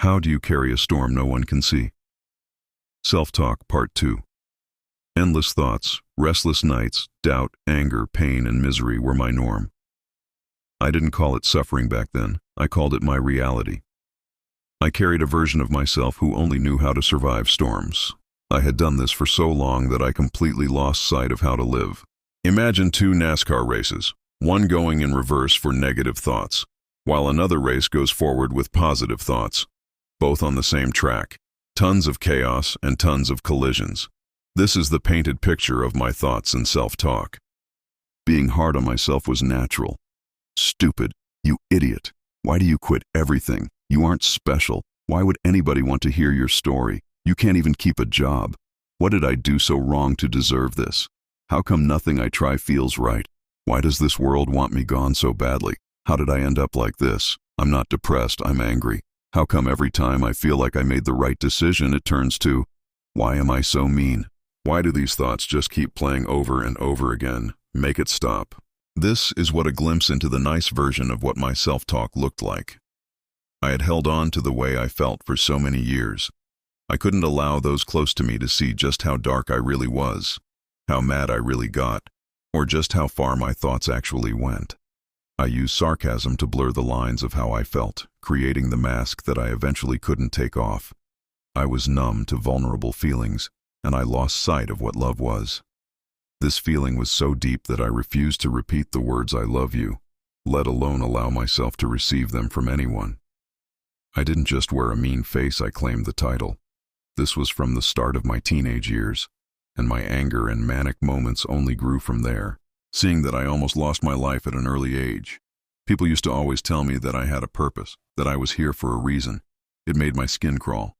How do you carry a storm no one can see? Self-talk, Part 2. Endless thoughts, restless nights, doubt, anger, pain, and misery were my norm. I didn't call it suffering back then. I called it my reality. I carried a version of myself who only knew how to survive storms. I had done this for so long that I completely lost sight of how to live. Imagine two NASCAR races, one going in reverse for negative thoughts, while another race goes forward with positive thoughts, both on the same track. Tons of chaos and tons of collisions. This is the painted picture of my thoughts and self-talk. Being hard on myself was natural. Stupid, you idiot. Why do you quit everything? You aren't special. Why would anybody want to hear your story? You can't even keep a job. What did I do so wrong to deserve this? How come nothing I try feels right? Why does this world want me gone so badly? How did I end up like this? I'm not depressed, I'm angry. How come every time I feel like I made the right decision, it turns to, why am I so mean? Why do these thoughts just keep playing over and over again? Make it stop. This is what a glimpse into the nice version of what my self-talk looked like. I had held on to the way I felt for so many years. I couldn't allow those close to me to see just how dark I really was, how mad I really got, or just how far my thoughts actually went. I used sarcasm to blur the lines of how I felt, creating the mask that I eventually couldn't take off. I was numb to vulnerable feelings, and I lost sight of what love was. This feeling was so deep that I refused to repeat the words "I love you," let alone allow myself to receive them from anyone. I didn't just wear a mean face, I claimed the title. This was from the start of my teenage years, and my anger and manic moments only grew from there. Seeing that I almost lost my life at an early age. People used to always tell me that I had a purpose, that I was here for a reason. It made my skin crawl.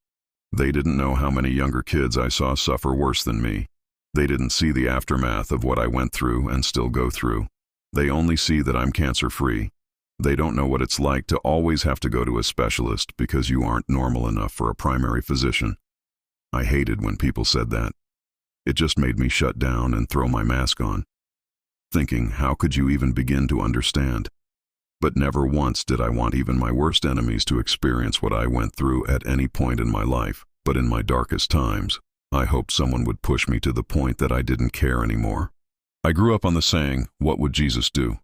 They didn't know how many younger kids I saw suffer worse than me. They didn't see the aftermath of what I went through and still go through. They only see that I'm cancer-free. They don't know what it's like to always have to go to a specialist because you aren't normal enough for a primary physician. I hated when people said that. It just made me shut down and throw my mask on, thinking, how could you even begin to understand? But never once did I want even my worst enemies to experience what I went through at any point in my life. But in my darkest times, I hoped someone would push me to the point that I didn't care anymore. I grew up on the saying, what would Jesus do?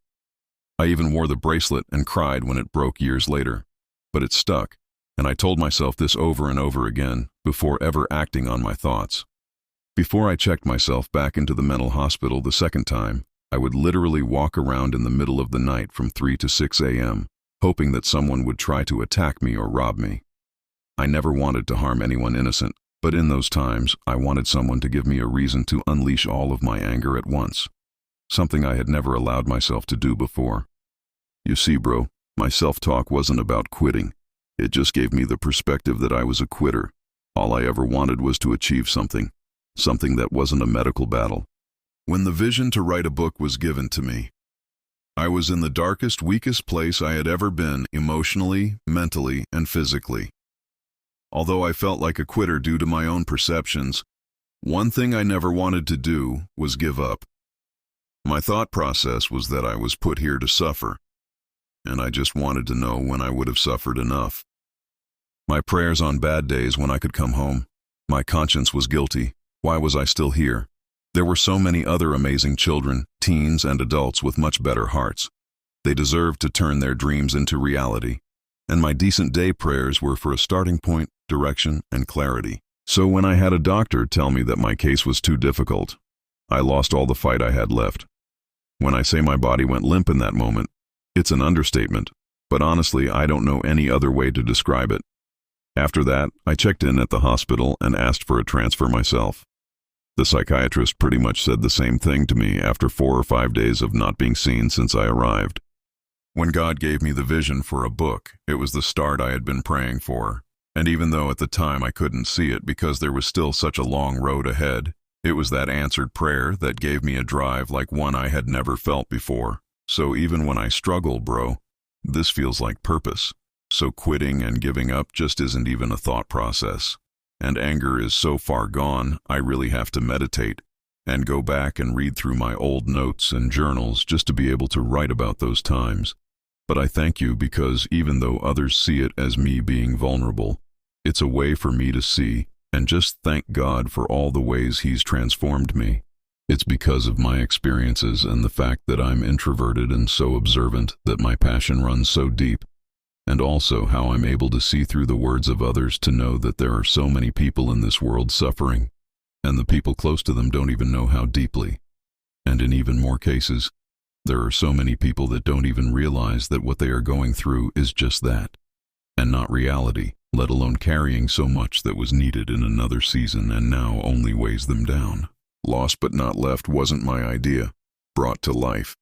I even wore the bracelet and cried when it broke years later. But it stuck, and I told myself this over and over again before ever acting on my thoughts. Before I checked myself back into the mental hospital the second time, I would literally walk around in the middle of the night from 3 to 6 a.m., hoping that someone would try to attack me or rob me. I never wanted to harm anyone innocent, but in those times, I wanted someone to give me a reason to unleash all of my anger at once, something I had never allowed myself to do before. You see, bro, my self-talk wasn't about quitting. It just gave me the perspective that I was a quitter. All I ever wanted was to achieve something that wasn't a medical battle. When the vision to write a book was given to me, I was in the darkest, weakest place I had ever been, emotionally, mentally, and physically. Although I felt like a quitter due to my own perceptions, one thing I never wanted to do was give up. My thought process was that I was put here to suffer, and I just wanted to know when I would have suffered enough. My prayers on bad days when I could come home. My conscience was guilty. Why was I still here? There were so many other amazing children, teens, and adults with much better hearts. They deserved to turn their dreams into reality. And my decent day prayers were for a starting point, direction, and clarity. So when I had a doctor tell me that my case was too difficult, I lost all the fight I had left. When I say my body went limp in that moment, it's an understatement, but honestly, I don't know any other way to describe it. After that, I checked in at the hospital and asked for a transfer myself. The psychiatrist pretty much said the same thing to me after 4 or 5 days of not being seen since I arrived. When God gave me the vision for a book, it was the start I had been praying for, and even though at the time I couldn't see it because there was still such a long road ahead, it was that answered prayer that gave me a drive like one I had never felt before. So even when I struggle, bro, this feels like purpose. So quitting and giving up just isn't even a thought process. And anger is so far gone, I really have to meditate and go back and read through my old notes and journals just to be able to write about those times. But I thank you because even though others see it as me being vulnerable, It's a way for me to see and just thank God for all the ways He's transformed me. It's because of my experiences and the fact that I'm introverted and so observant that my passion runs so deep, and also how I'm able to see through the words of others to know that there are so many people in this world suffering, and the people close to them don't even know how deeply. And in even more cases, there are so many people that don't even realize that what they are going through is just that, and not reality, let alone carrying so much that was needed in another season and now only weighs them down. Lost but not left wasn't my idea, brought to life.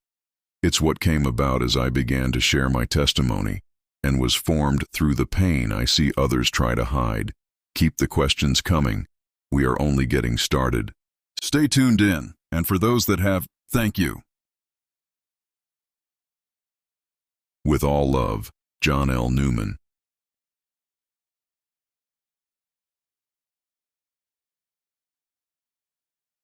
It's what came about as I began to share my testimony, and was formed through the pain I see others try to hide. Keep the questions coming. We are only getting started. Stay tuned in, and for those that have, thank you. With all love, Johnell Newman.